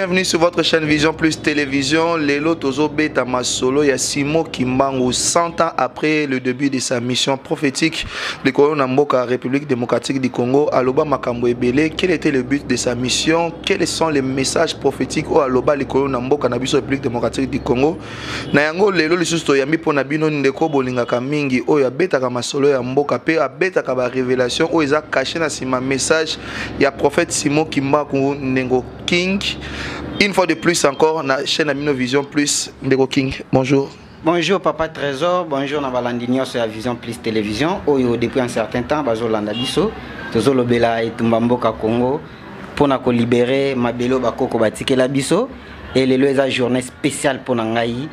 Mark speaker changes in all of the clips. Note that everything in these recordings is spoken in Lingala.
Speaker 1: Bienvenue sur votre chaîne Vision Plus Télévision. Lelo Tozo Beta Masolo, il y a Simo Kimbangu, 100 ans après le début de sa mission prophétique de Corona Mboka, République démocratique du Congo, Aloba Makambo Ebele. Quel était le but de sa mission? Quels sont les messages prophétiques au Aloba le Corona Mboka, Nabiso République démocratique du Congo? Nayango Lelo Lisusto Yami Ponabino Ndeko Bolinga Kamingi, Oya Beta Kamasolo ya Mboka, Pe Beta Kaba Révélation, Oya caché na sima message, il y a prophète Simo Kimbangu Nengo King. Une fois de plus encore, la chaîne Amino Vision Plus, Ndeko King. Bonjour.
Speaker 2: Bonjour Papa Trésor, bonjour Nabalandinio sur la Vision Plus Télévision. Oyo depuis un certain temps, Bazolanda Biso, Tozolo Bela et Tumbamboka Congo, pour nous libérer Mabelo Bakoko Batike la Biso. Et le une journée spéciale pour Nangaï.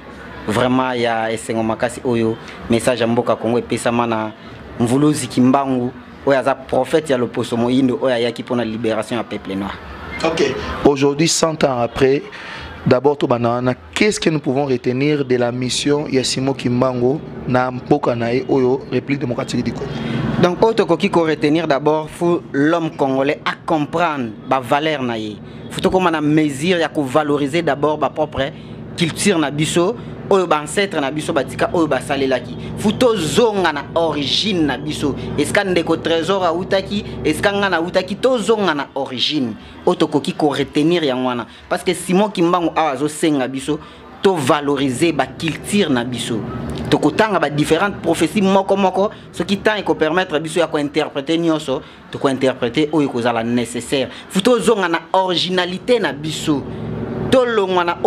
Speaker 2: Vraiment, il y a Essengo Makasi Oyo, message à Mboka Congo et Pesamana, Mvuluzi Kimbangu, Oya za prophète, il y a le Posomo Indo, Oya Yaki pour la libération à peuple noir.
Speaker 1: Ok. Aujourd'hui, 100 ans après, d'abord, qu'est-ce que nous pouvons retenir de la mission Yassimo Kimbangu na Mboka nae Oyo, République démocratique du Congo?
Speaker 2: Donc, autre qu'il faut retenir d'abord, faut l'homme congolais à comprendre la valeur nae. Faut que man mesure, ya ko valoriser d'abord ba propre culture na biso. Oyo ba ancêtre na biso batika oyo ba salelaki futo zonga na origine na biso eska ndeko trésor a utaki eska nga na utaki to zonga na origine otokoki ko retenir yanwana parce que Simon Kimbangu awazo senga biso to valoriser ba culture na biso to kotanga ba différentes prophéties moko ce qui tend ko permettre biso ya ko interpréter nyonso to ko interpréter oyo kozala nécessaire futo zonga na originalité na biso. Tout le monde a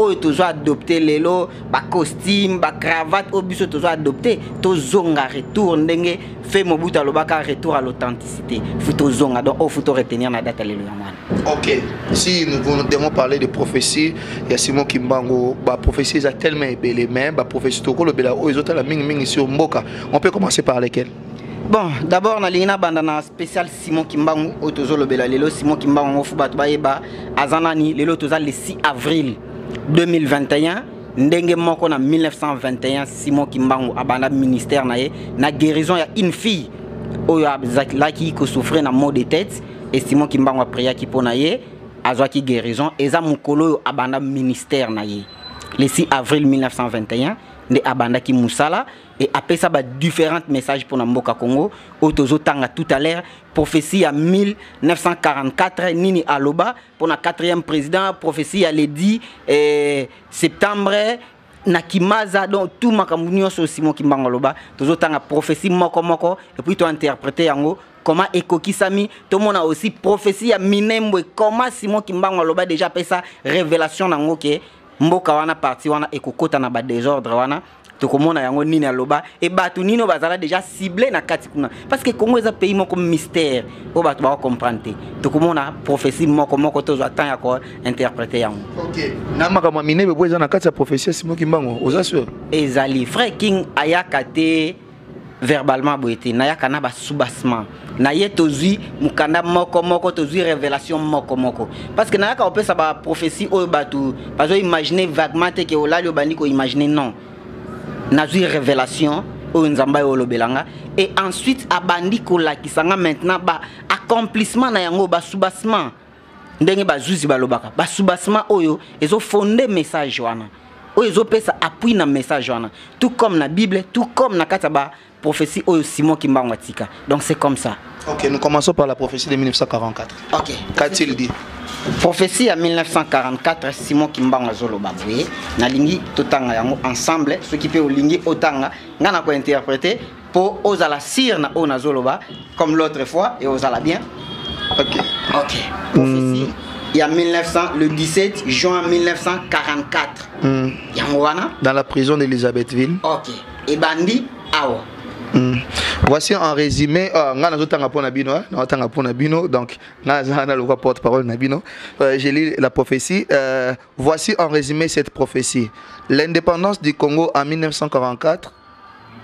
Speaker 2: adopté les lots, ba costume, ba cravate, au biso tous adopté, tous zonga retour, n'enge fait mon bout à l'obaka retour à l'authenticité. Faut zonga donc faut retenir la date alléluia.
Speaker 1: Ok. Si nous devons parler de prophétie, il y a Simon Kimbangu, ba prophétie a tellement belle mais ba prophétie to ko le bela o ezota la mingi sur Mboka. On peut commencer par lesquels?
Speaker 2: Bon, d'abord, na lina bandana spécial Simon Kimbangu, otozo le bela lelo Simon Kimbangu fubat baeba azanani lelo toza le 6 avril 2021 ndenge moko na 1921 Simon Kimbangu abanda ministère nae na guérison ya une fille oyo laki ko souffrir na maux de tête et Simon Kimbangu a prié ki pona ye azwaki guérison eza mukolo abanda ministère nae le 6 avril 1921 de abanda ki musala et après ça ba différents messages pour Mboka Congo otozo tanga tout à l'heure prophétie à 1944 nini aloba pour na 4e président prophétie à l'édit septembre nakimaza donc tout makambu sur Simon Kimbangu aloba tozo tanga prophétie moko et puis to interpréter yango comment ekokisami tout le monde a aussi prophétie à minembo comment Simon Kimbangu aloba déjà après ça révélation nango ke Mboka wana parti wana ekokota na ba désordre wana tokomona yango nini aloba et batu nino bazala déjà ciblé na kati kuna parce que Congo est un pays moko mystère o batu ba comprendre tokomona prophétie moko tozo attend ya ko interpréter yango. OK na
Speaker 1: makamwa minebe boza na kati ya prophétie Simon Kimbangu oza sûr
Speaker 2: ezali frère King ayakate verbalement boete na yakana ba soubassement na ye tozui mukanda moko tozui révélation moko parce que na yaka opesa ba prophétie o batu bazo imaginer vaguement que olali obandi ko imaginer non na zui révélation o nzamba yo lobelanga et ensuite abandi ko lakisanga maintenant ba accomplissement na yango ba soubassement ndenge bazuzi balobaka ba soubassement oyo ezo fonder message wana o ezo pesa appui na message wana tout comme na Bible tout comme na kataba prophétie oyo Simon Kimbangu atika. Donc c'est comme ça.
Speaker 1: OK, nous commençons par la prophétie de 1944.
Speaker 2: OK.
Speaker 1: Qu'a-t-il dit?
Speaker 2: Prophétie à 1944 Simon Kimbangu azoloba boye na lingi totanga yango ensemble ce qui peut lingi otanga ngana ko interpréter pour osala sir na ona zoloba comme l'autre fois et osala bien. OK. Prophétie il y a 1900 le 17 juin 1944. Yango wana
Speaker 1: dans la prison d'Elisabethville.
Speaker 2: OK. Et bandi awa.
Speaker 1: Voici en résumé, donc porte-parole Nabino. J'ai lu la prophétie. Voici en résumé cette prophétie. L'indépendance du Congo en 1944.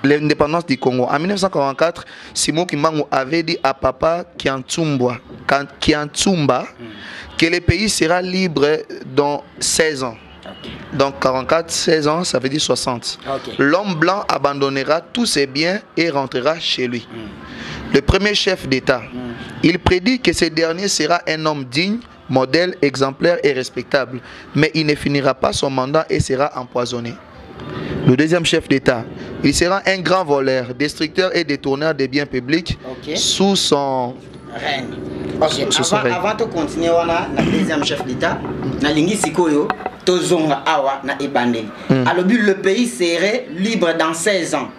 Speaker 1: L'indépendance du Congo. En 1944, Simon Kimbangu avait dit à Papa Kiantsumba que le pays sera libre dans 16 ans. Donc 44, 16 ans, ça veut dire 60. L'homme blanc abandonnera tous ses biens et rentrera chez lui. Le premier chef d'État, il prédit que ce dernier sera un homme digne, modèle, exemplaire et respectable. Mais il ne finira pas son mandat et sera empoisonné. Le deuxième chef d'État, il sera un grand voleur, destructeur et détourneur des biens publics sous son
Speaker 2: règne. Avant de continuer, on a le deuxième chef d'État, Nalingi Sikoyo, Tozonga Awa, na Ebandeli. Alors, le pays serait libre dans 16 ans.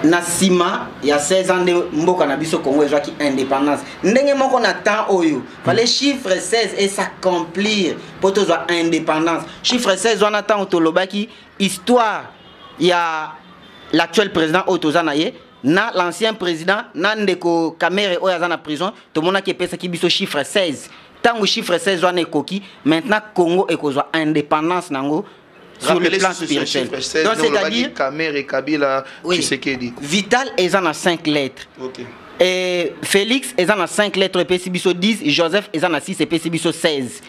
Speaker 2: Nasima, il y a 16 ans de Mboka Nabiso Congo qui indépendance. Ndenge moko na temps oyo. Fallait chiffre 16 et s'accomplir pour que soit indépendance. Chiffre 16 on attend Otolobaki histoire. Il y a l'actuel président Otozanaye, na l'ancien président Nandeko Kamere Oyazana prison, tout le monde qui pèse qui biso chiffre 16. Tant que chiffre 16 on est coquille, maintenant Congo est qu'on soit indépendance nango. Sur le plan spirituel. Donc c'est-à-dire Vital est en 5 lettres. Et Félix est en 5 lettres PCBISO 10, Joseph est en 6 et PCBISO 16.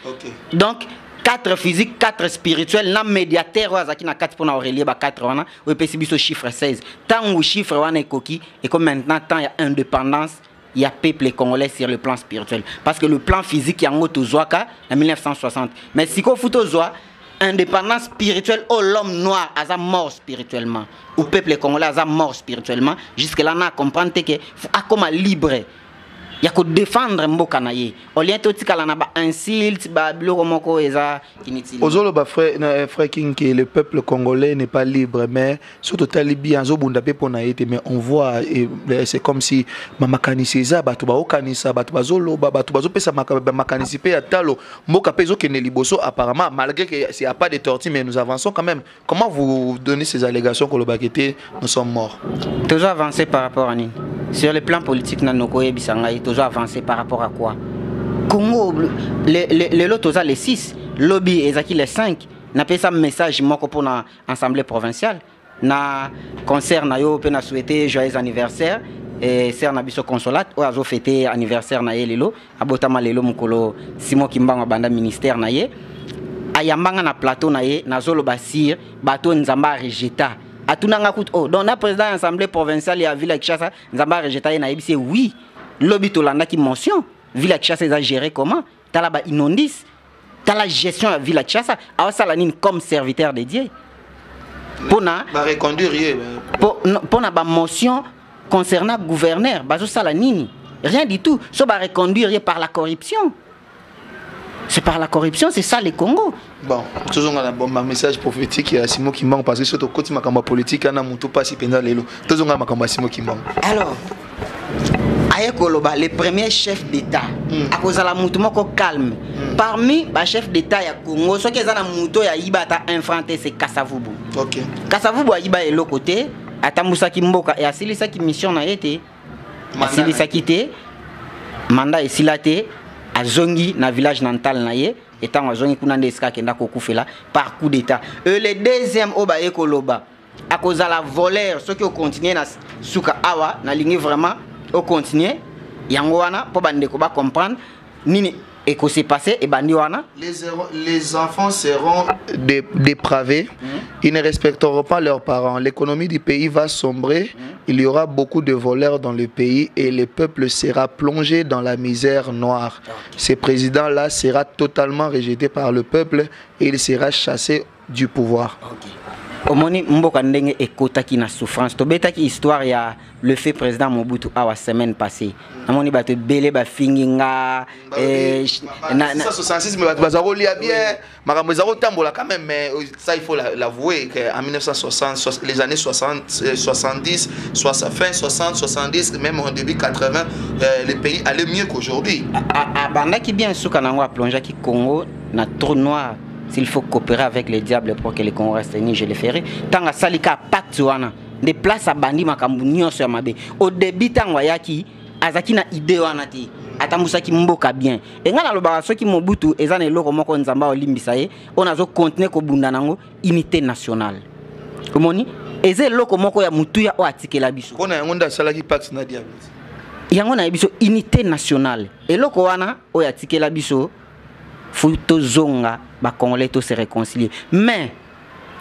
Speaker 2: Donc 4 physiques, 4 spirituels, na médiateur qui na 4 pour Aurélie 4 wana ou PCBISO chiffre 16. Tant que chiffre wana est coquille et comme maintenant tant il y a indépendance, il y a peuple congolais sur le plan spirituel parce que le plan physique il y a ngoto Zouaka en 1960. Mais si ko futo Zoa indépendance spirituelle, oh l'homme noir a mort spirituellement, ou peuple congolais a mort spirituellement, jusque là on a compris que faut comme libre. Il y a que défendre mboka na ye. Au lieu de tika na ba insulte, ba biloko moko eza inutile.
Speaker 1: Ozolo ba frère King que le peuple congolais n'est pas libre mais surtout talibi anzo bunda pe pona été mais on voit c'est comme si mama kaniseza batu ba okanisa batu bazolo batu bazo pesa makanisi pe ya talo mboka pezo kene liboso apparemment malgré que c'est a pas de tortue mais nous avançons quand même. Comment vous donnez ces allégations que le bakete nous sommes morts?
Speaker 2: Toujours avancé par rapport à ni. Sur le plan politique na nokoye bisanga toujours avancé par rapport à quoi? Congo, les lots les 6, lobby et les 5, n'a pas ça message moko pour l'Assemblée provinciale. Na concert na yo pe na souhaité joyeux anniversaire et c'est na biso consulat ou azo fêté anniversaire na ye lelo abotama lelo mukolo Simon Kimbango banda ministère na ye ayambanga na plateau na ye na zolo basir bato nzamba rejeta atunanga kut oh donc na président de l'Assemblée provinciale ya ville Kinshasa nzamba rejeta na yebisi oui. Lobby Tolanda qui mention, Villa Kinshasa est géré comment? T'as là-bas inondis, t'as la gestion de Villa Kinshasa, alors ça l'anime comme serviteur dédié. Pour na
Speaker 1: reconduire
Speaker 2: pour na motion concernant le gouverneur, bazo ça l'anime rien du tout, ça va reconduire par la corruption. C'est par la corruption, c'est ça le Congo.
Speaker 1: Bon, toujours un bon message prophétique à Simon Kimbango parce que surtout côté makamba politique ana mutu pas si penda lelo. Toujours un makamba Simon Kimbango.
Speaker 2: Alors le premier chef d'État, à cause de la mouton calme. Parmi les chefs d'État ya Congo, ceux qui ont un mouton ya Ibata infranté, c'est Kassavubu. Kassavubu a Iba et l'autre côté, à Tamboussa Kimboka et à Silisa qui mission na été, à Silisa quitté, mandat et Silate, à Zongi, na village natal na ye, étant à Zongi Kunandeska qui n'a qu'au là par coup d'État. Le deuxième Oba Ekoloba, à cause de la voleur, ceux qui ont continué na Souka Awa, na ligne vraiment. Au continuer, Yangoana, pour Bandeko comprendre, Nini et que s'est passé et Bandiwana.
Speaker 1: Les enfants seront dépravés, ils ne respecteront pas leurs parents. L'économie du pays va sombrer, il y aura beaucoup de voleurs dans le pays et le peuple sera plongé dans la misère noire. Ce président-là sera totalement rejeté par le peuple et il sera chassé du pouvoir.
Speaker 2: Omoni mboka ndenge ekota ki na souffrance to beta ki histoire ya le fait président Mobutu awa semaine passée amoni bato belé ba finginga
Speaker 1: na 66 mais bato bazaro lia bien makambo zaro tambola quand même mais ça il faut l'avouer qu'en 1960 les années 60 70 fin 60 70 même en début 80 le pays allait mieux qu'aujourd'hui
Speaker 2: banda ki bien suka nango a plongé ki Congo na trou noir. S'il faut coopérer avec les diables pour que les Congolais restent unis, je le ferai. Tant que Salika Patuana, des places à Bandi Makambunio sur Mabé. Au début, tant que Azaki na idée wanati. Atamusa ki mboka bien. Et ngana lo baraso ki Mobutu ezane loko moko nzamba olimbisaye, on a zo continuer ko bunda nango unité nationale. Komoni eze loko moko ya mutuya o atikela biso.
Speaker 1: Kona yangonda salaki pax na diabetes.
Speaker 2: Yango na biso unité nationale. Et loko wana o atikela biso. Futo zonga ba Congolais to se réconcilier mais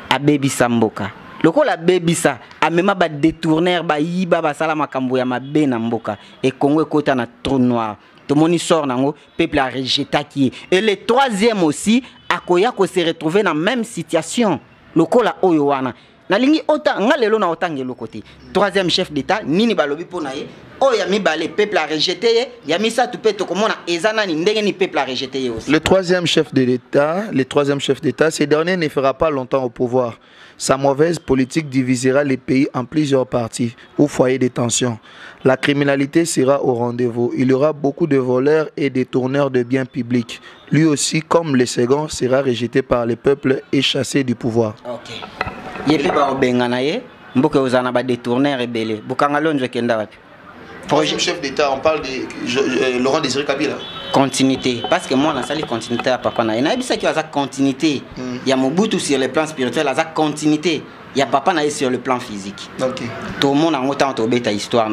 Speaker 2: a baby samboka loko la baby sa amema ba détourneur ba yiba ba sala makambo ya mabe na mboka et Congo ekota na trou noir. Tout le monde sort nango, peuple a rejeté qui. Et le troisième aussi, akoya ko se retrouver dans la même situation. Lokola oyo wana. Na lingi ota ngalelo na otange lo côté. Troisième chef d'état nini balobi pona ye. Oya mi balé peuple a rejeté ye. Ya mi sa tu peux to komona ezana ni ndenge ni peuple a rejeté ye aussi.
Speaker 1: Le troisième chef d'État, ce dernier ne fera pas longtemps au pouvoir. Sa mauvaise politique divisera les pays en plusieurs parties ou foyers de tension. La criminalité sera au rendez-vous. Il y aura beaucoup de voleurs et détourneurs de biens publics. Lui aussi, comme le second, sera rejeté par le peuple et chassé du pouvoir.
Speaker 2: Ok. Yepi ba obengana ye, mboke ozana ba détourneurs et belé. Bukangalonjo kenda wapi.
Speaker 1: Troisième chef d'État, on parle de Laurent Désiré Kabila.
Speaker 2: Continuité. Parce que moi, on a sali continuité à papa. Il y a qui a continuité. Il y a Mobutu sur le plan spirituel, il y a continuité. Il y a papa sur le plan physique.
Speaker 1: Okay.
Speaker 2: Tout le monde a autant de histoire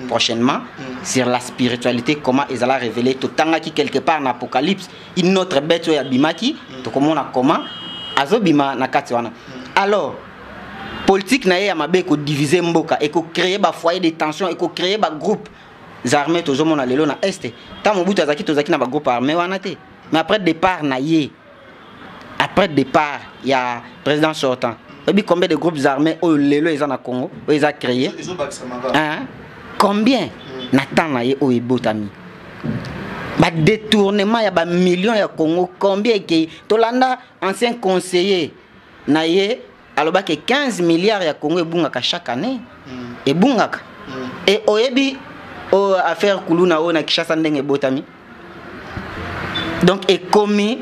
Speaker 2: prochainement sur la spiritualité, comment ils allaient révéler tout le temps qui quelque part dans l'Apocalypse, une autre bête ou Bimaki, tout le monde a comment Azobima na Katiwana. Alors, politique na ya mabe ko diviser mboka et ko créer ba foyer de tension et ko créer ba groupe armés toujours mon lelo na est tant Mobutu azaki tozaki na ba groupe armé wana te mais après départ na ye après départ il y a président sortant et puis combien de groupes armés au lelo ils en a Congo ils a créé hein combien na temps na ye au ebotami ba détournement ya ba millions ya Congo combien que tolanda ancien conseiller na ye alors que 15 milliards ya Congo ebungaka chaque année ebungaka et oyebi o affaire kuluna o na Kishasa ndenge botami donc ekomi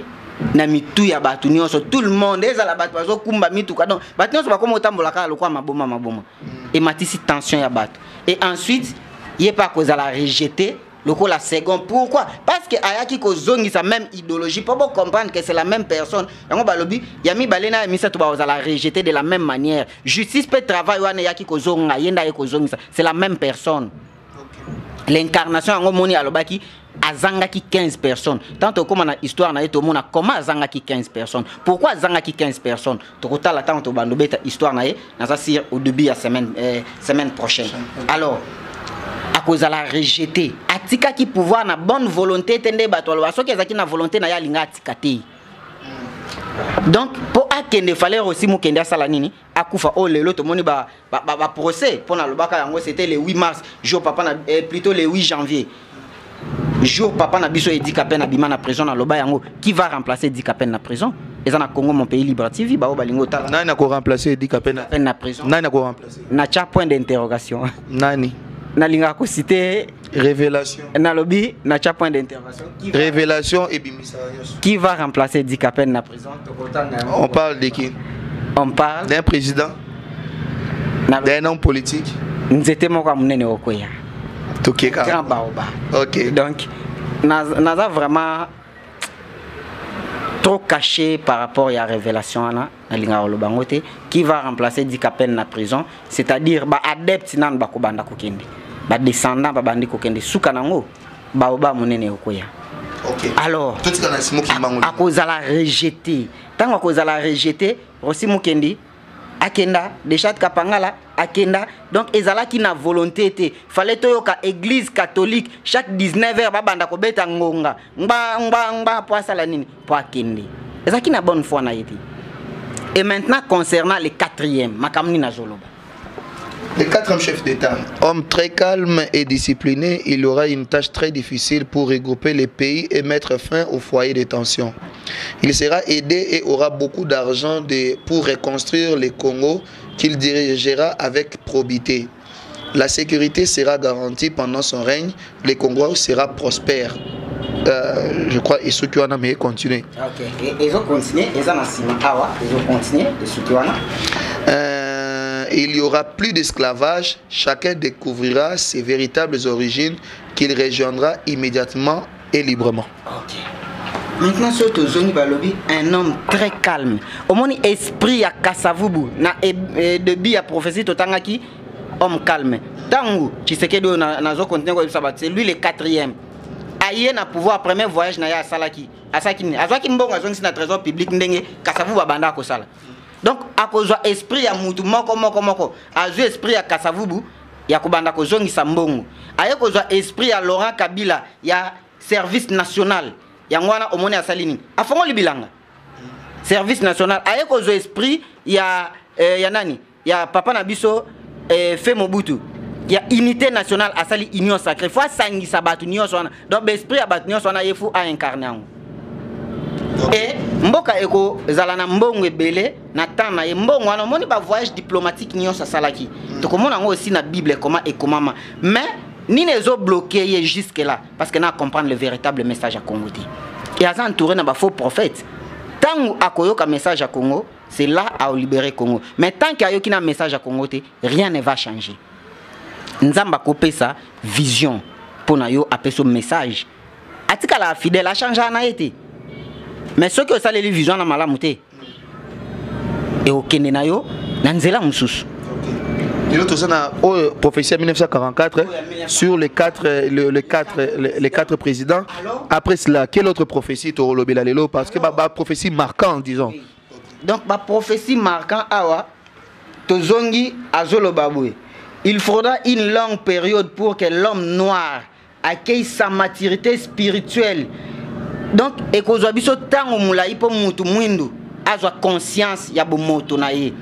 Speaker 2: na mitu ya batu nyonso tout le monde ezala batu bazo kumba mitu ka donc batu nyonso bakoma otambola kala lokwa maboma et matisi tension ya batu et ensuite yé pas cause la rejeter la seconde. Pourquoi? Parce que ayaki ko zongi sa même idéologie pour comprendre que c'est la même personne. Yango balobi yami balena misa to ba la rejeter de la même manière. Justice peut travailler wana yaki ko zonga yenda ko zongi sa c'est la même personne. L'incarnation yango moni alobaki azangaki 15 personnes. Tant comme na histoire na to mona comment azangaki 15 personnes. Pourquoi azangaki 15 personnes? To kotala tant to bando beta histoire na ye na ça sir au début ya semaine prochaine. Alors à cause de la rejeter atika qui pouvoir na bonne volonté tende batolo asoki ezaki na volonté na ya linga atikati donc pour akende fallait aussi mukende sala nini akufa o lelo to moni ba procès pour na lobaka yango c'était le 8 mars jour papa na plutôt le 8 janvier jour papa na biso Edi Kapen na bima na prison na loba yango qui va remplacer Edi Kapen na prison et na Congo mon pays libre TV ba o balingo tala
Speaker 1: nani na ko remplacer Edi Kapen
Speaker 2: na prison
Speaker 1: nani na ko remplacer
Speaker 2: na cha point d'interrogation
Speaker 1: nani
Speaker 2: na linga ko cité
Speaker 1: révélation
Speaker 2: na lobby na cha point d'intervention
Speaker 1: révélation et bimisa
Speaker 2: qui va remplacer Edi Kapen na prison
Speaker 1: on parle de qui
Speaker 2: on parle
Speaker 1: d'un président d'un homme politique
Speaker 2: nzete moko munene okoya
Speaker 1: tokeka
Speaker 2: grand baoba
Speaker 1: OK
Speaker 2: donc naza vraiment trop caché par rapport à la révélation na linga olobangote qui va remplacer Edi Kapen na prison c'est-à-dire ba adepte nan ba kobanda kokende ba descendant ba bandi kokende suka nango baoba munene okoya.
Speaker 1: OK
Speaker 2: alors
Speaker 1: tout ce qu'on a simo ki mango
Speaker 2: à cause la rejeter tant à cause la rejeter aussi mukendi akenda déjà kapangala akenda donc ezala ki na volonté té fallait toyoka église catholique chaque 19h ba banda ko beta ngonga ngba po sala nini po akende ezaki na bonne foi na yeti. Et maintenant concernant le quatrième makamni na zoloba.
Speaker 1: Le quatrième chef d'État, homme très calme et discipliné, il aura une tâche très difficile pour regrouper les pays et mettre fin au foyer de tension. Il sera aidé et aura beaucoup d'argent pour reconstruire le Congo qu'il dirigera avec probité. La sécurité sera garantie pendant son règne, le Congo sera prospère. Je crois et ceux qui en ont continué.
Speaker 2: OK. Et ils ont continué, ils ont continué et ceux qui en
Speaker 1: il y aura plus d'esclavage, chacun découvrira ses véritables origines qu'il rejoindra immédiatement et librement.
Speaker 2: OK. Maintenant surtout Zoni Balobi, un homme très calme. Au moins esprit à Kasavubu, na début à prophétie totangaki homme calme. Tangu Tshisekedi na zo continuer ko sabat, c'est lui le quatrième. Aye na pouvoir premier voyage na ya salaki. Asaki ni. Azwaki mbongo azongi na trésor public ndenge Kasavubu banda ko sala. Donc à cause esprit ya mutu moko azu esprit ya Kasavubu ya kubanda ko zongisa mbongo aye ko esprit ya Laurent Kabila ya service national ya ngwana omone asalini afongo libilanga service national aye ko esprit ya nani ya papa na biso fait Mobutu ya unité nationale asali union sacrée fois sangisa batu nyonso wana donc esprit ya batu nyonso wana yefu a incarner yango et mboka eko ezala na mbongo ebele na temps na ye mbongo wana moni ba voyage diplomatique nyonso asalaki to komona ngo aussi na bible comment et comment mais ni nezo bloqué ye jusque là parce que na comprendre le véritable message à Congo et à entouré na ba faux prophète tant akoyoka message à Congo c'est là à libérer Congo mais tant qu'il y a yoki na message à Congo rien ne va changer nzamba kopé sa vision pour na yo appeler ce message atika la fidèle a changé na été mais ce que ça les vision na malamu te et okende na yo na nzela mususu
Speaker 1: et l'autre ça na prophétie 1944 sur les quatre présidents. Après cela quelle autre prophétie to lobela lelo parce que ba prophétie marquante disons.
Speaker 2: Donc ma prophétie marquant awa tozongi azolo baboué. Il faudra une longue période pour que l'homme noir accueille sa maturité spirituelle. Donc ekozwa biso tango mulai po mutu mwindu azwa conscience ya bomoto na ye.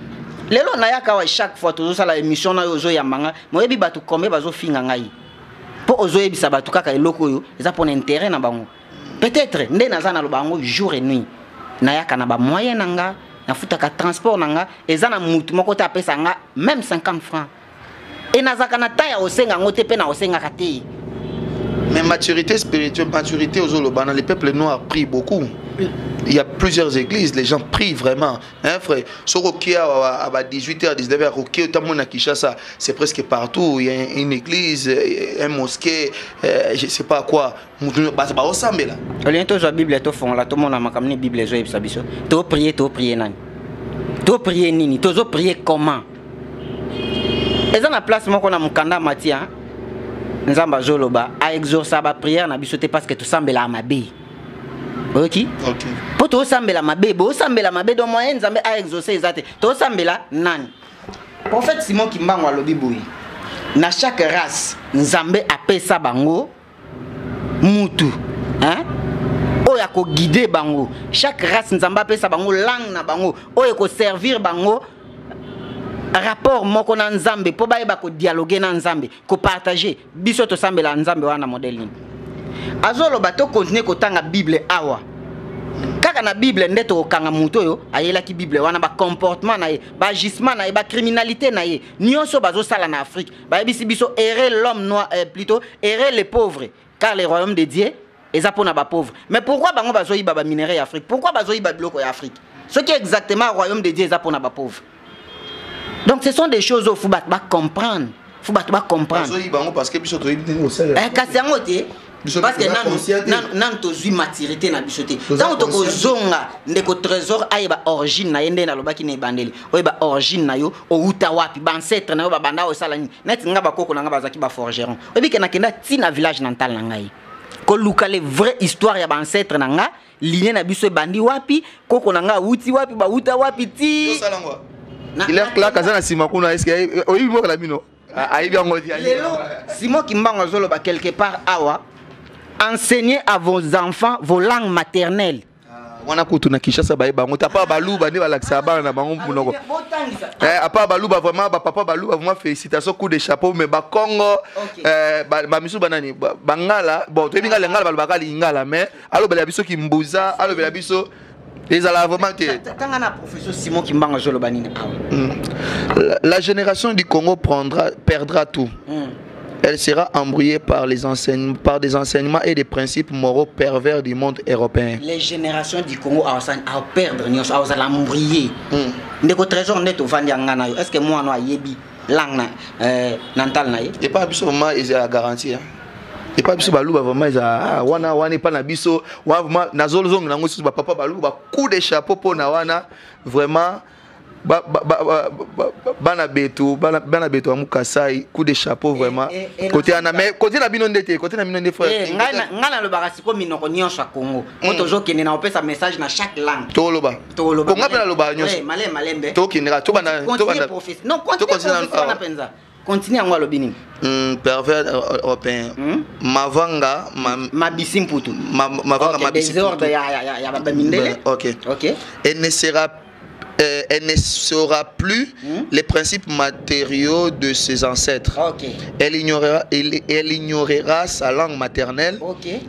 Speaker 2: Lelo na yaka wa chaque fois tozo sala émission na yozo ya manga moyebi batu kombe bazo finga ngai. Po ozo yebisa batu kaka eloko yo eza pour intérêt na bango. Peut-être nde naza na lobango jour et nuit. Na yaka na ba moyen nanga na futaka transport nanga eza na mutu moko ta pesa nga même 50 francs. Et nazaka na taya osenga ngote pe na osenga kate.
Speaker 1: Mais maturité spirituelle, maturité aux Olobana, les peuples noirs prient beaucoup. Il y a plusieurs églises, les gens prient vraiment. Hein, frère? À 18h, 19h, c'est presque partout. Il y a une église, un mosquée, je ne sais pas quoi. C'est pas ensemble là.
Speaker 2: La Bible, tout le monde a la Bible. Tu prier nani? Tu prier nini? Tu prier comment? Et dans la place, moi, on a mon kanda matia. Nzamba Zoloba a exaucé ba prière na bisoté parce que tout semble la mabe. OK? OK. Pour tout semble la mabe, bo semble la mabe do moyen Nzambe a exaucé ezate. Tout semble la nani. Prophète Simon Kimbango alobi boyi. Na chaque race Nzambe apesa bango mutu. Hein? Oya ko guider bango. Chaque race Nzambe apesa bango langue na bango. Oya ko servir bango. Rapport moko na nzambe po baye ba ko dialoguer na nzambe ko partager biso to sambela nzambe wana modèle ni azolo bato continuer ko tanga bible awa kaka na bible ndeto kanga muto yo ayela ki bible wana ba comportement na ye ba agissement na ye ba criminalité na ye nyonso bazo sala na Afrique ba bisi biso errer l'homme noir plutôt errer les pauvres car le royaume de Dieu eza pona ba pauvre mais pourquoi bango bazo yiba ba minerai Afrique pourquoi bazo yiba biloko ya Afrique ce qui est exactement royaume de Dieu eza pona ba pauvre. Donc ce sont des choses où il faut comprendre. Il faut comprendre.
Speaker 1: Parce que
Speaker 2: parce que nan tozu maturité na bisoté. Tant to ko zonga ndeko trésor ayeba origine na yende na lobaki ne bandeli. Oyeba origine na yo o uta wapi ba ancêtre na yo ba banda o sala ni. Net nga ba koko na nga bazaki ba forgeron. Oyebi ke na kenda ti na village nantal na ngai. Ko luka les vraie histoire ya ba ancêtre na nga ligne na biso bandi wapi koko na nga uti wapi ba uta wapi ti.
Speaker 1: Il est là kazana simakuna est-ce que oyi mo kala bino ayi bien ngodi
Speaker 2: Simon Kimbango zolo ba quelque part awa enseignez à vos enfants vos langues maternelles
Speaker 1: wana kutu na Kinshasa ba bango tapa baluba ne balakisa bana na bango munoko apa baluba vraiment ba papa baluba vraiment félicitations coup de chapeau mais ba Congo ba misu banani bangala bon to binga ngala baluba kali ngala mais allo bela biso ki mbuza allo bela biso. La génération du Congo perdra tout. Elle sera embrouillée par des enseignements et des principes moraux pervers du monde européen.
Speaker 2: Les générations du Congo à perdre, à l'embrouiller. Est-ce que moi, je langue nantal na ye?
Speaker 1: Et pas absolument ils a garanti. Et pas biso baluba vraiment ils wana pas na biso vraiment nazolzong nango sur papa baluba coup de chapeau pour na wana vraiment bana beto amukasai coup de chapeau vraiment côté na mais côté na bino ndete côté na bino ndete frère
Speaker 2: ngana lo baka siko minoko nyonso Congo moto zo kende na opesa message na chaque langue
Speaker 1: to loba konga pela loba nyonso
Speaker 2: malembe
Speaker 1: to kinera to bana
Speaker 2: non continue penza continue ngwa lobini
Speaker 1: pervers européen mavanga
Speaker 2: mabisimputu
Speaker 1: mavanga
Speaker 2: mabisimputu ya baba mindele
Speaker 1: OK elle ne saura plus les principes matériaux de ses ancêtres. Elle ignorera sa langue maternelle.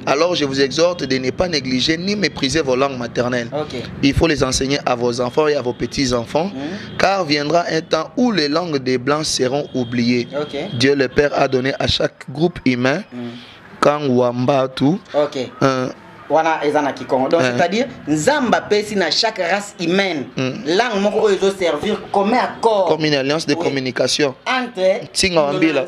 Speaker 1: Alors je vous exhorte de ne pas négliger ni mépriser vos langues maternelles. Il faut les enseigner à vos enfants et à vos petits-enfants, car viendra un temps où les langues des Blancs seront oubliées. Dieu le Père a donné à chaque groupe humain, Kangwambatu,
Speaker 2: wana ezana kikongo donc c'est-à-dire nzamba pesi na chaque race humaine langue moko oyo servir comme accord
Speaker 1: comme une alliance de communication
Speaker 2: entre
Speaker 1: singa wambila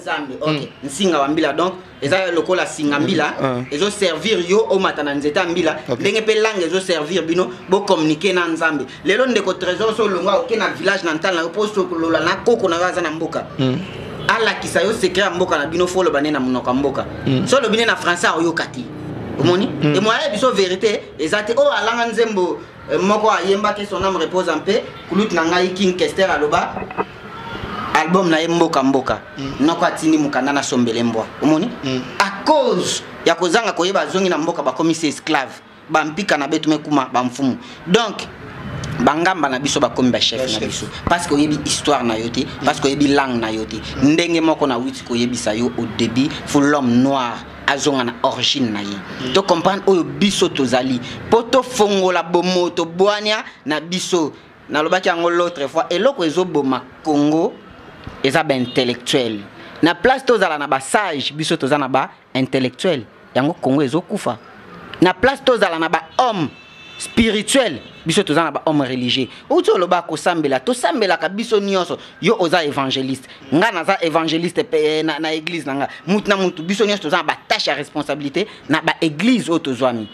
Speaker 2: singa wambila donc eza lokola singa mbila ezo servir yo o matana nzeta mbila ndenge pe langue ezo servir bino bo communiquer na nzambe lelo ndeko trésor so longa oke na village na ntala na posto lola na koko na waza na mboka ala kisa yo secret mboka na bino folo banena munoka mboka so lo bine na français oyokati omoni et moi biso vérité ezate o alanga nzembo moko ayemba ke son âme repose en paix kulut na ngai King Kester aloba album na mboka mboka noko atini mukanda na sombele mbwa omoni à cause ya kozanga koyeba zongi na mboka ba commis esclave ba mpika na betu mekuma ba mfumu donc bangamba na biso ba komi ba chef na biso parce que yebi histoire na yote parce que yebi langue na yote ndenge moko na witi ko yebisa yo au début pour l'homme noir azonga na origine na ye to comprendre oyo biso tozali poto fongola bomoto boania na biso na lobaki yango l'autre fois eloko ezoboma Congo eza ba intellectuel na place tozala na ba sage biso tozana ba intellectuel yango Congo ezokufa na place tozala na ba homme spirituel biso tozana ba homme religieux outo loba ko sambela to sambela ka biso nyonso yo oza évangéliste nga naza évangéliste na église nanga mutu na mutu biso nyonso tozana ba tâche ya responsabilité na ba église o tozwami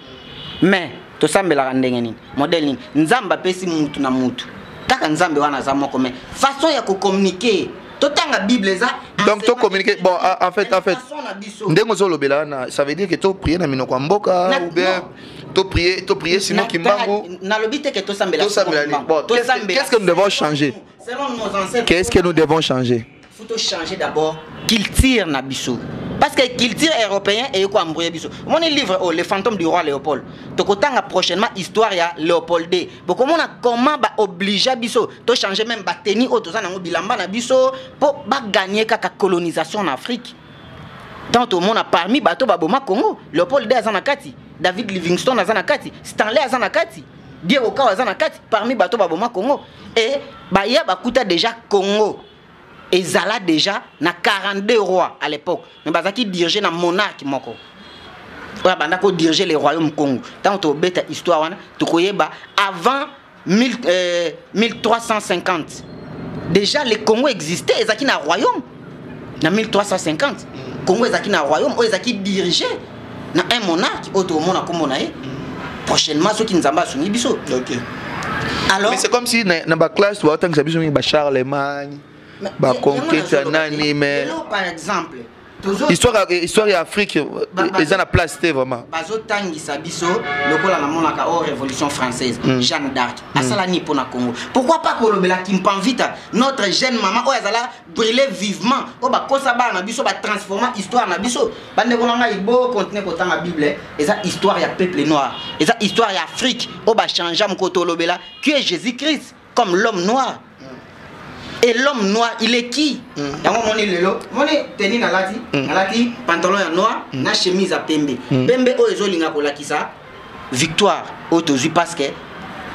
Speaker 2: mais to sambela ndenge nini modèle nini nzamba pesi mutu na mutu kaka nzambe wana za moko mais façon ya ko communiquer totanga bible za
Speaker 1: donc to communiquer bon en fait ndengo zo lobela na ça veut dire que to prier na minoko mboka ou bien to prier sinon kimbango
Speaker 2: na lobite que to sambela
Speaker 1: bon qu'est-ce que nous devons changer
Speaker 2: selon nos ancêtres
Speaker 1: qu'est-ce que nous devons changer
Speaker 2: faut changer d'abord culture na biso parce que culture européen et ko ambrouiller biso mon livre oh les fantômes du roi Léopold to kotanga prochainement histoire ya Léopold II beaucoup mona comment ba obliger biso to changer même ba tenir auto za nango bilamba na biso pour ba gagner kaka colonisation en Afrique tant au monde parmi bato ba boma Congo Léopold II azana kati David Livingstone azana kati Stanley azana kati Diego Kawa azana kati parmi bato ba boma Congo et ba ya ba kuta déjà Congo et Zala déjà na 42 rois à l'époque mais bazaki diriger na monarque moko ouais banda ko diriger les royaumes Congo tant to beta histoire wana to koyeba avant 1350 déjà les Congo existait ezaki na royaume na 1350 Congo ezaki na royaume o ezaki diriger na un monarque auto mona ko mona prochainement ceux qui nzamba sungi biso
Speaker 1: OK alors mais c'est comme si na ba classe wa tant que ça biso ba Charlemagne ba conquête nani mais
Speaker 2: par exemple
Speaker 1: histoire ya Afrique ils en a place vraiment
Speaker 2: bazo tangisa biso lokola na monaka o révolution française Jeanne d'Arc asala ni pona Congo pourquoi pas kolobela Kimpanvita notre jeune maman o azala brûler vivement o ba kosa ba na biso ba transformer histoire na biso bande konanga ibo continuer ko tanga Bible eza histoire ya peuple noir eza histoire ya Afrique o ba changer mkoto lobela qui est Jésus-Christ comme l'homme noir. Et l'homme noir, il est qui? Yango moni lelo, moni teni na lati pantalon ya noir, na chemise à pembe. Pembe o ezolinga ko lakisa victoire o tozu parce que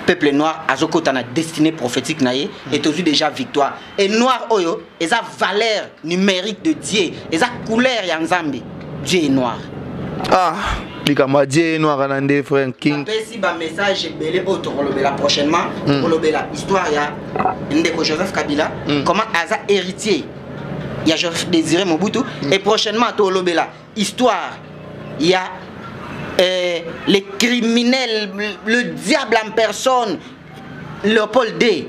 Speaker 2: peuple noir azokota na destinée prophétique na ye et tozu déjà victoire. Et noir oyo, eza valeur numérique de Dieu, eza couleur ya Nzambe. Dieu est noir.
Speaker 1: Ah, likama Dieu noir anande frère King.
Speaker 2: Si ba message belé auto kolobela prochainement, kolobela histoire ya ndeko Joseph Kabila, comment aza héritier. Il y a Joseph Désiré Mobutu et prochainement to kolobela histoire il y a les criminels, le diable en personne, Léopold II.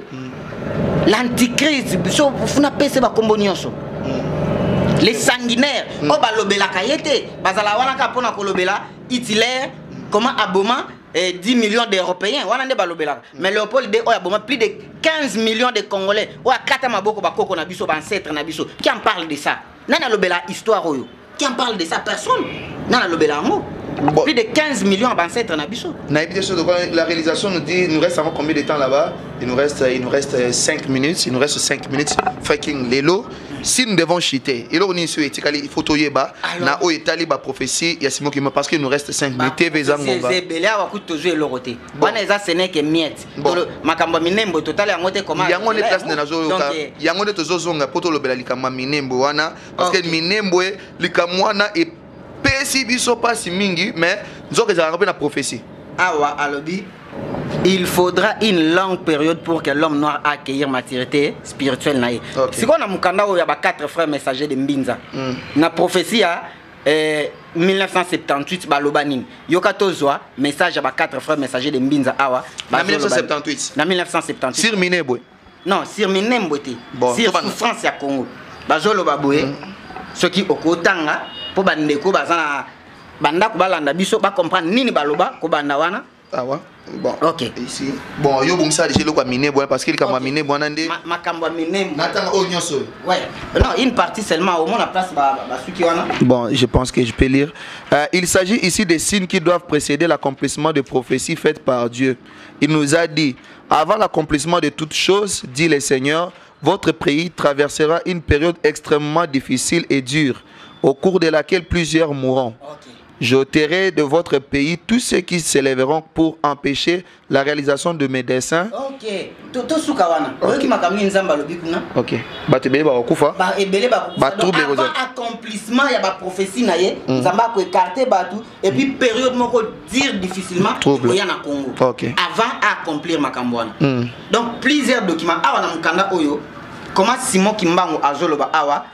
Speaker 2: l'antichrist biso funa pese ba kombo nyonso les sanguinaires o balobela kayete bazala wana ka pona kolobela Hitler comment aboma 10 millions d'Européens wana nde balobela mais Léopold de oya aboma plus de 15 millions de Congolais oya kata maboko bakoko na biso ba ancêtre na biso qui en parle de ça nana lobela histoire oyo qui en parle de ça personne nana lobela mo. Bon. Plus de 15 millions d'ancêtres na biso.
Speaker 1: La réalisation nous dit, il nous reste encore combien de temps là-bas? Il nous reste 5 minutes. Il nous reste 5 minutes. Fucking Lelo. Si nous devons chuter, il faut tout yeba. Na o etali ba prophétie. Il y a Simon qui me parce qu'il nous reste 5 minutes. TV Zangonga.
Speaker 2: C'est belé à coup toujours eloroté. Wana eza sene ke miette. Makambo minembo total ya ngote comment.
Speaker 1: Yango ne place na zo. Yango ne tozo zonga poto lobela likama minembo wana parce que minembo likamwana et pesi biso pasi mingi mais nzoka za rappeler la prophétie.
Speaker 2: Awa alobi il faudra une longue période pour que l'homme noir accueillir maturité spirituelle naïe. Si on a mukanda où il y a 4 frères messagers de Mbinza. Na prophétie à 1978 balobanin. Yoka tozwa message à 4 frères messagers de Mbinza awa.
Speaker 1: Na 1978.
Speaker 2: Na 1978.
Speaker 1: Sir Minembwe.
Speaker 2: Non, Sir Minembwe te. Sir souffrance ya Congo. Bajolo baboué. Ceux qui okotanga po bandeko bazana banda ko balanda biso ba comprendre nini baloba ko banda wana.
Speaker 1: Ah ouais. Bon.
Speaker 2: OK.
Speaker 1: Ici. Bon, yo bungisa déjà ko Minembwe parce qu'il kama Minembwe nande.
Speaker 2: Makambo Minembwe.
Speaker 1: Natanga o nyonso.
Speaker 2: Ouais. Non, une partie seulement au moins la place ba suki wana.
Speaker 1: Bon, je pense que je peux lire. Il s'agit ici des signes qui doivent précéder l'accomplissement de prophéties faites par Dieu. Il nous a dit, avant l'accomplissement de toutes choses, dit le Seigneur, votre pays traversera une période extrêmement difficile et dure, au cours de laquelle plusieurs mourront. J'ôterai de votre pays tous ceux qui s'élèveront pour empêcher la réalisation de mes desseins.
Speaker 2: Ok. Tout soukawana. Ok. Makamni nzamba lobikuna.
Speaker 1: Ok. Batebele ba okufa.
Speaker 2: Ba ebele ba okufa. Avant accomplissement ya ba prophétie na ye, nzamba ko écarter batu et puis période moko dire difficilement oya na Congo.
Speaker 1: Ok.
Speaker 2: Avant accomplir makambo wana. Donc plusieurs documents awa na mukanda oyo. Comment Simon Kimbangu azoloba awa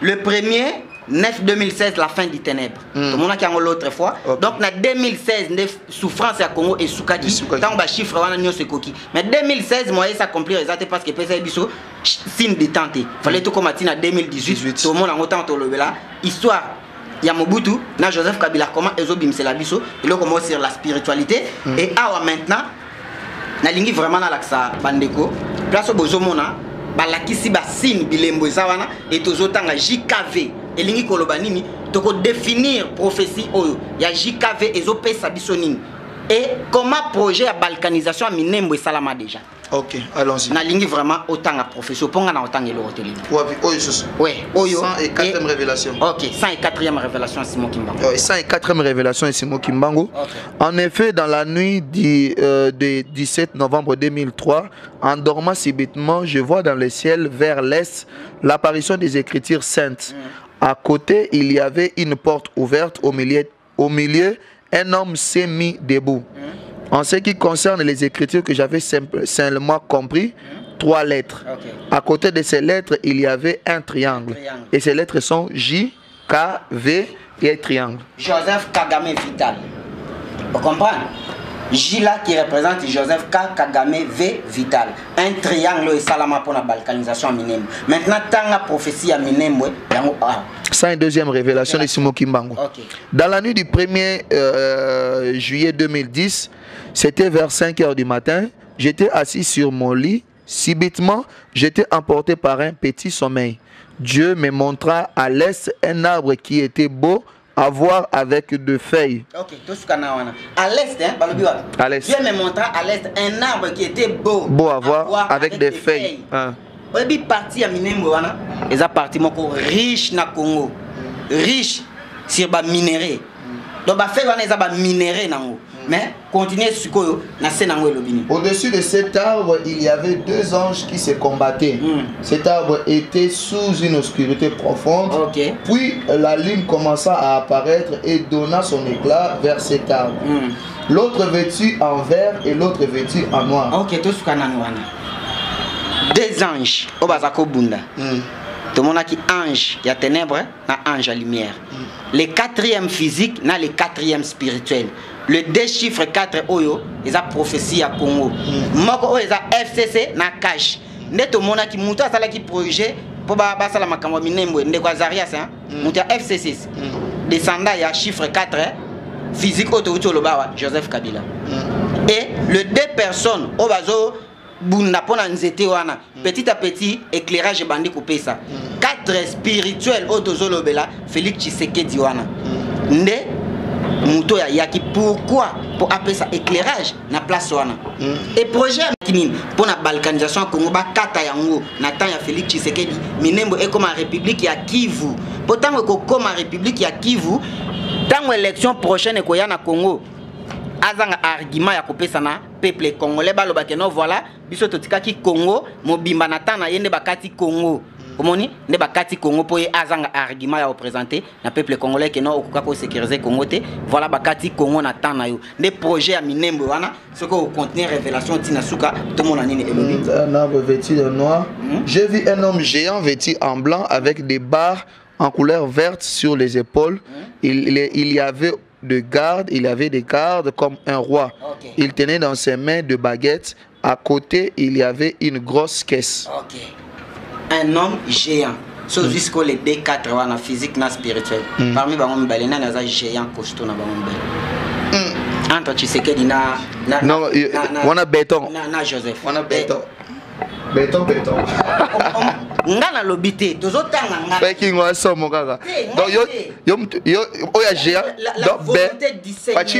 Speaker 2: le premier 9-2016, la fin du ténèbre. Tout le monde qui a l'autre fois. Donc, en 2016, souffrance à Congo et Soukaki. Tant que chiffre, on a mis ce coquille. Mais 2016, moi, ça accompli parce que PSA Bisso, signe de tenter. Il fallait tout comme en 2018. Tout le monde a autant de là. Histoire. Il y a Mobutu, na Joseph Kabila, comment Ezobim c'est la Bisso. Il a commencé sur la spiritualité. Et awa maintenant, na lingi vraiment na l'axa bandeko. Place au Bozomona, balakisi ba signe bilembo zawana et tozotanga JKV. Elingi koloba nini toko définir prophétie oyo ya JKV ezopesa biso nini et comment projet ya balkanisation ya Minembwe salama déjà.
Speaker 1: OK, allons-y.
Speaker 2: Na lingi vraiment autant à profession ponga na autant elo hôtel.
Speaker 1: Oyo sus.
Speaker 2: Ouais, oyo
Speaker 1: 104e révélation.
Speaker 2: OK, 104e révélation Simon Kimbangu.
Speaker 1: 104e révélation Simon Kimbangu. En effet, dans la nuit du 17 novembre 2003, en dormant subitement, je vois dans le ciel vers l'est l'apparition des écritures saintes. À côté, il y avait une porte ouverte. Au milieu, un homme s'est mis debout. En ce qui concerne les écritures que j'avais simplement compris, 3 lettres. À côté de ces lettres, il y avait un triangle. Et ces lettres sont J, K, V et triangle.
Speaker 2: Joseph Kagame Vital. Vous comprenez? J là qui représente Joseph K. Kagame V. Vital. Un triangle et salama pour la balkanisation à Minembwe. Maintenant, tant la prophétie à Minembwe,
Speaker 1: ça, une deuxième révélation de Simon Kimbangu. Dans la nuit du 1er juillet 2010, c'était vers 5 h du matin, j'étais assis sur mon lit. Subitement, j'étais emporté par un petit sommeil. Dieu me montra à l'est un arbre qui était beau à voir avec deux feuilles.
Speaker 2: Ok, tout ce qu'on a. À l'est, hein,
Speaker 1: à l'est.
Speaker 2: Dieu me montra à l'est un arbre qui était beau.
Speaker 1: Beau à voir avec des feuilles.
Speaker 2: Obi parti à Minembwe wana, eza parti moko riche na Congo. Riche sur ba minerais. Donc ba feuille wana eza ba minerais nango. Mais continuez sukoyo na senango elobini.
Speaker 1: Au-dessus de cet arbre, il y avait 2 anges qui se combattaient. Cet arbre était sous une obscurité profonde. Puis la lune commença à apparaître et donna son éclat vers cet arbre. L'autre vêtu en vert et l'autre vêtu en noir.
Speaker 2: OK, tout ce qu'on a wana. 2 anges au bazako bunda. Tout le monde a qui ange, il y a ténèbres, na ange à lumière. Le 4e physique, na le 4e spirituel. Le 2 chiffres 4 oyo, ils a prophétie à Congo. Moko oyo ils a FCC na cash. Neto mona ki muta sala ki projet pour basala makambo minembo ndeko Azarias hein muta FC6 descendant ya chiffre 4 physique auto lobawa Joseph Kabila et le deux personnes au bazo bunda pona nzete wana petit à petit éclairage bandi couper ça 4 spirituels auto lobela Félix Tshisekedi wana nde muto ya yaki pourquoi pour appeler ça éclairage na place wana et projet kinini pour la balkanisation Congo ba kata yango na temps ya Félix Tshisekedi minembo e comme république ya Kivu pourtant ko comme république ya Kivu tant élection prochaine ko ya na Congo azanga argument ya kopesa na peuple congolais baloba ke no voilà biso totika ki Congo mobimba na temps na yende bakati Congo omoni ne bakati Congo po azanga argument ya représenter na peuple congolais que non okuka ko sécuriser Congo te voilà bakati Congo na temps na yo des projets à minembo wana ce que contenir révélation tina suka tout monde nini elobi
Speaker 1: un homme vêtu de noir j'ai vu un homme géant vêtu en blanc avec des barres en couleur verte sur les épaules il y avait des gardes comme un roi. Il tenait dans ses mains de baguettes. À côté, il y avait une grosse caisse.
Speaker 2: Un homme géant. So jusqu'au les D4 en physique na spirituel. Parmi les balena na géant costaud na balena. Entre Tshisekedi na
Speaker 1: non, on a béton.
Speaker 2: Na Joseph.
Speaker 1: On a béton. Béton.
Speaker 2: Ngana lobité tozotanga ngana
Speaker 1: peki ngwa somo kaka donc yo oya géant donc
Speaker 2: c'est pas moi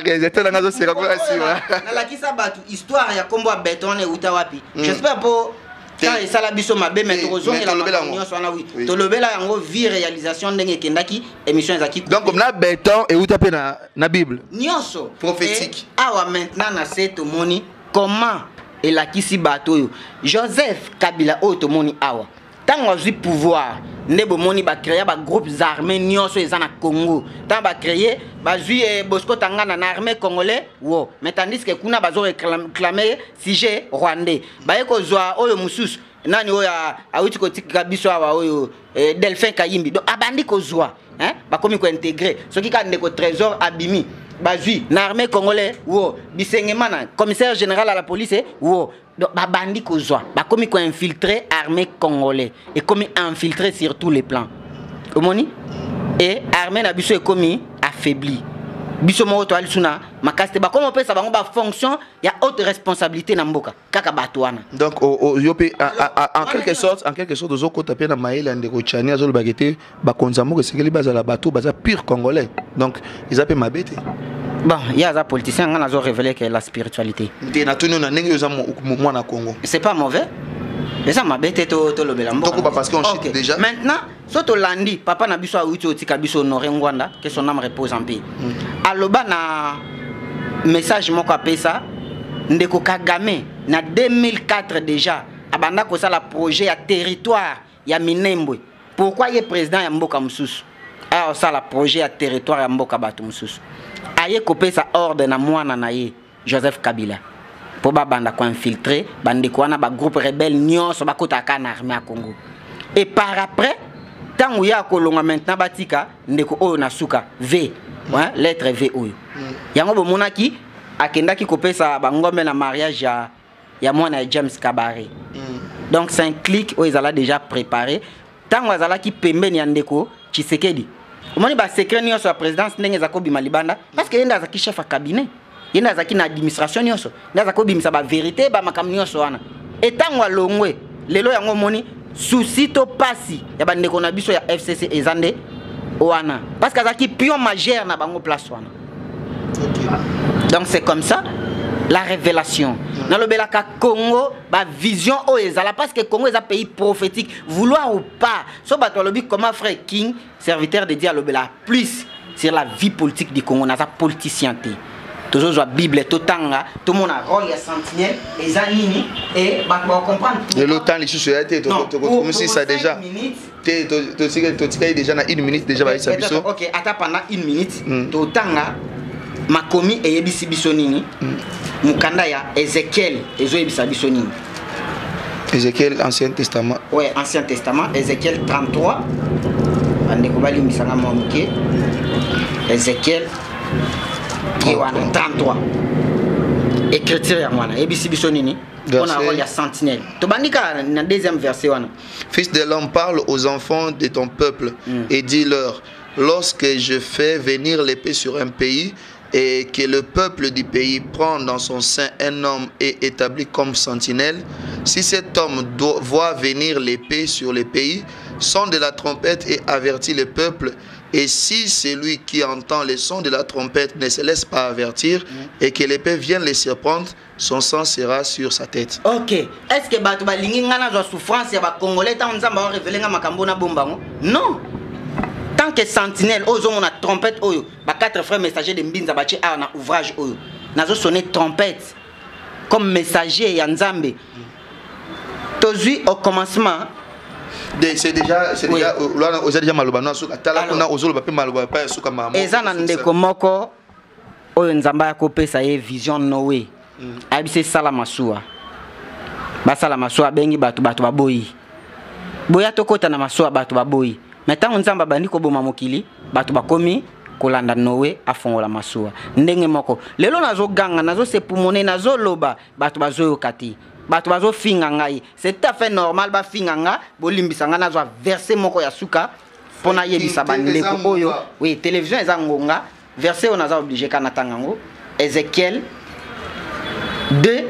Speaker 1: j'étais dans la série comme ça
Speaker 2: na la kisa batu histoire ya kombo béton et uta wapi j'espère pour quand et sala biso mabe mais tozongi la nyonso wana oui tolobela yango vie réalisation ndenge kendaki émission ezaki
Speaker 1: donc comme na béton et uta pe na bible
Speaker 2: nyonso
Speaker 1: prophétique
Speaker 2: awa maintenant na cette moni comment et la kisi bato Joseph Kabila automoni awa tant azui pouvoir nebo moni ba créer ba groupes armés nyonso ezana Congo tant ba créer ba zui Bosco Tangana na armée congolais wo mais tandis que kuna bazo réclamer sujet rwandais ba eko zwa oyo mususu nani oya awiti ko tika biso awa oyo Delphin Kayimbi donc abandi ko zwa hein ba komi ko intégrer ce qui ka ndeko trésor abimi bazui na armée congolais wo bisengema commissaire général à la police wo donc babandi kozwa ba komi ko infiltrer armée congolais et komi infiltrer sur tous les plans omoni et armée na biso e komi affaibli biso mo to alisuna makaste ba komo pesa bango ba fonction ya haute responsabilité na mboka kaka batwana
Speaker 1: donc yope en quelque sorte ozoko taper na maïla ndeko chani azolo bagete ba konzamo que sekeli bazala bato baza pire congolais donc ils appellent mabete
Speaker 2: bon il y a des politiciens qui ont révélé que la spiritualité c'est pas mauvais mais ça m'a bête to lobela mboka
Speaker 1: parce qu'on chute déjà
Speaker 2: maintenant soto landi papa na biso awuti otika biso honoré ngwanda que son âme repose en paix aloba na message moko apesa ndeko Kagame na 2004 déjà abanda ko sala projet ya territoire ya Minembwe pourquoi il est président ya mboka mususu alors ça la projet ya territoire ya mboka batu mususu aye kopesa ordre na mwana na ye Joseph Kabila pour banda ko infiltrer bande ko na ba groupe rebelle nyonso bakota ka na armée ya Congo et par après tangu ya kolonga maintenant batika ndeko oyo na suka V ouais lettre V oyo yango bomonaki akendaki kopesa bangombe na mariage ya mwana James Kabare donc c'est un clic oyo ezala déjà préparé tangu azala ki pembeni ya ndeko Tshisekedi omoni ba secret nyonso ya présidence ndenge za kobima libanda parce que yenda za ki chef à cabinet yenda za ki na administration nyonso nda za kobimisa ba vérité ba makambo nyonso wana etango alongwe lelo yango moni souci to pasi ya ba ndeko na biso ya FCC ezande wana parce que za ki pion majeur na bango place wana donc c'est comme ça la révélation dans le belaka Congo ba vision o ezala parce que Congo est un pays prophétique vouloir ou pas so bato lobi comment frère King serviteur de Dieu le bela plus sur la vie politique du Congo na sa politicien té toujours la Bible totanga tout monde a rôle ya sentinelle et zanini et ba comprendre
Speaker 1: de l'OTAN les sous été comme si ça déjà tu déjà na 1 minute déjà ba ça biso
Speaker 2: OK ata pendant 1 minute totanga makomi et yebisi biso nini mukanda ya Ézéchiel ezo yebisa biso nini
Speaker 1: Ézéchiel Ancien Testament
Speaker 2: ouais Ancien Testament Ézéchiel 33 ande ko bali misanga momuke Ézéchiel qui est 33 écriture ya mwana yebisi biso nini On a rôle de sentinelle. Tu bandika dans deuxième verset wana.
Speaker 1: Fils de l'homme, parle aux enfants de ton peuple et dis-leur, lorsque je fais venir l'épée sur un pays et que le peuple du pays prend dans son sein un homme et établit comme sentinelle, si cet homme voit venir l'épée sur le pays, sonne de la trompette et avertit le peuple, et si celui qui entend le son de la trompette ne se laisse pas avertir et que l'épée vienne les surprendre, son sang sera sur sa tête.
Speaker 2: Ok. Est-ce que batu balingi ngana zo souffrance ya ba congolais tant nzamba révéler nga makambo na bombango? Non. Tant que sentinelle ozo on a trompette oyo, ba quatre frères messagers de Mbinza bachi a na ouvrage oyo. Nazo sonner trompette comme messager ya Nzambe. Tozui au commencement
Speaker 1: c'est déjà là aux déjà malobana suka tala kuna ozolo ba pe maloba pa suka mama.
Speaker 2: Ezana ndeko moko oyo Nzamba ya kopesa ye vision Noé. Abise sala masuwa. Ba sala masuwa bengi batu baboyi. Boya tokota na masuwa batu baboyi. Metango Nzamba bandi ko boma mokili, batu bakomi kolanda Noé afongola masuwa. Ndenge moko. Lelo nazo ganga nazo sepumone nazo loba batu bazoyo kati. Batu bazo finga ngai. C'est tout à fait normal ba finga nga bolimbisa nga nazo verser moko ya suka pona yebisa bandeko oyo. Oui, télévision eza ngonga. Verset on a obligé kana tangango. Ézéchiel 2,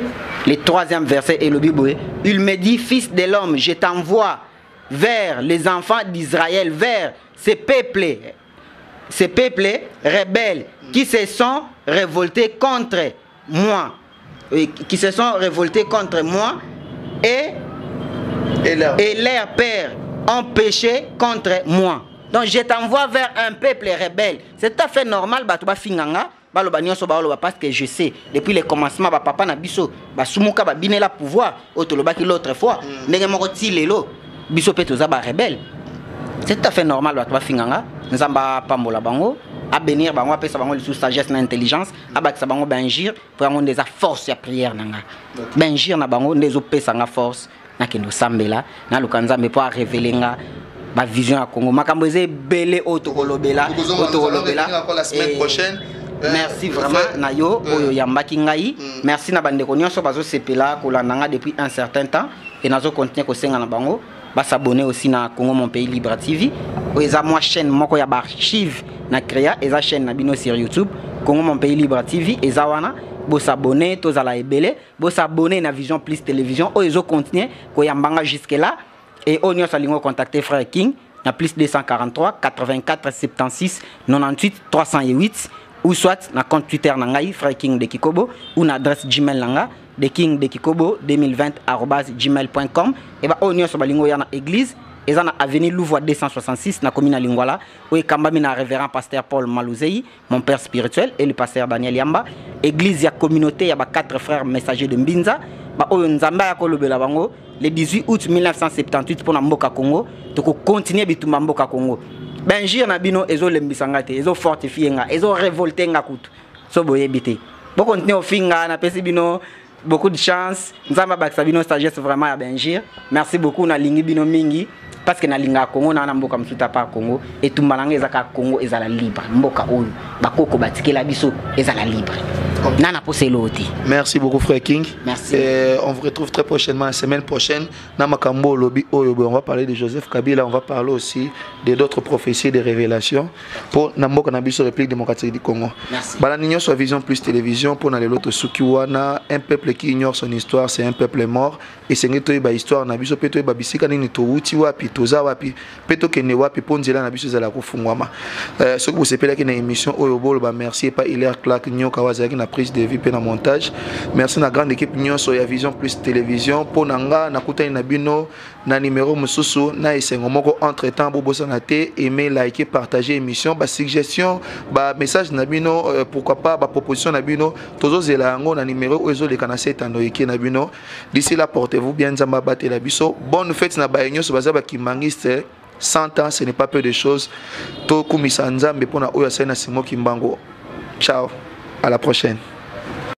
Speaker 2: le troisième verset et le Bible. Il me dit, fils de l'homme, je t'envoie vers les enfants d'Israël, vers ces peuples rebelles qui se sont révoltés contre moi, et leurs pères ont péché contre moi. Donc je t'envoie vers un peuple rebelle. C'est tout à fait normal, batuba finganga. Parce que je sais, depuis le commencement, papa na biso, sumuka ba binela pouvoir, otolobaki l'autre fois, ndenge moko ti lelo, biso pe toza ba rebelle. C'est tout à fait normal ba finganga, nzamba pambola bango, a bénir bango apesa bango sous sagesse na intelligence, abakisa bango bangir pour bango des force ya prière nanga. Bangir na bango ndezo pesa nga force na kendo sambela, na lukanzambe pour révéler nga ba vision ya Congo. Makambo eze belé otokolobela
Speaker 1: la semaine prochaine.
Speaker 2: Merci vraiment Nayo oyo yambaki ngai. Merci na bandeko nyonso bazo sepela kolandanga depuis un certain temps et nazo continuer ko senga na bango ba s'abonner aussi na Congo mon pays Libre TV. Oza moi chaîne moko ya archive na créa eza chaîne na bino sur YouTube Congo mon pays Libre TV eza wana bo s'abonner tozala ebele bo s'abonner na Vision Plus télévision oyo continuer ko yambanga jusque là et onyo salingo contacter frère King na plus 243 84 76 98 308 ou soit na compte Twitter nangai Frère King de Kikobo ou na adresse Gmail nanga de King de Kikobo 2020@gmail.com et ba onyo so balingo ya na église eza na avenue Louvois 266 na commune Lingwala ou kambami na révérend pasteur Paul Malouzei mon père spirituel et le pasteur Daniel Yamba église ya communauté ya ba quatre frères messagers de Mbinza ba oyo Nzamba ya kolobela bango le 18 août 1978 pour na mboka Congo to continuer bitumba mboka Congo. Benjir na bino ezo lembisanga te ezo fortifier nga ezo révolter nga kutu so boye bité bo continuer au finga na pesi bino beaucoup de chance Nzamba bakisa bino sagesse vraiment ya Benjir. Merci beaucoup na lingi bino mingi parce que na linga Congo na mboka msuta pa Congo et tumbalanga ezaka Congo ezala libre mboka oyo bakoko batikela biso ezala libre.
Speaker 1: Merci beaucoup frère King.
Speaker 2: Merci.
Speaker 1: On vous retrouve très prochainement la semaine prochaine. Namakambo Lobby Oyobo, on va parler de Joseph Kabila, on va parler aussi d'autres prophéties, des révélations pour Nambo Kanabiso République démocratique du Congo.
Speaker 2: Merci.
Speaker 1: Balanignon sur Vision Plus télévision pour naler l'autre Sukiwana, un peuple qui ignore son histoire, c'est un peuple mort et c'est une histoire Nabiso Peto Babisika ni Touti wapi Toza wapi Peto Kene wapi Ponzela Nabiso Zala Kufungwama. Ce que vous savez là qui est une émission Oyobo, merci pas Hilaire Clark Nyon Kawazaki na prise de vie et na montage. Merci na grande équipe Nyon sur Vision Plus télévision pour nanga na kuta na bino na numéro mususu na esengo moko entre temps bobosa na te aimer liker partager émission ba suggestion ba message na bino pourquoi pas ba proposition na bino tozo zela ngo na numéro ezo le kana setando yeke na bino. D'ici là portez-vous bien Nzamba batela biso. Bonne fête na ba nyon so bazaba kimangiste 100 ans ce n'est pas peu de choses. To kumisa Nzambe pona oyo asena simo kimbango. Ciao. À la prochaine.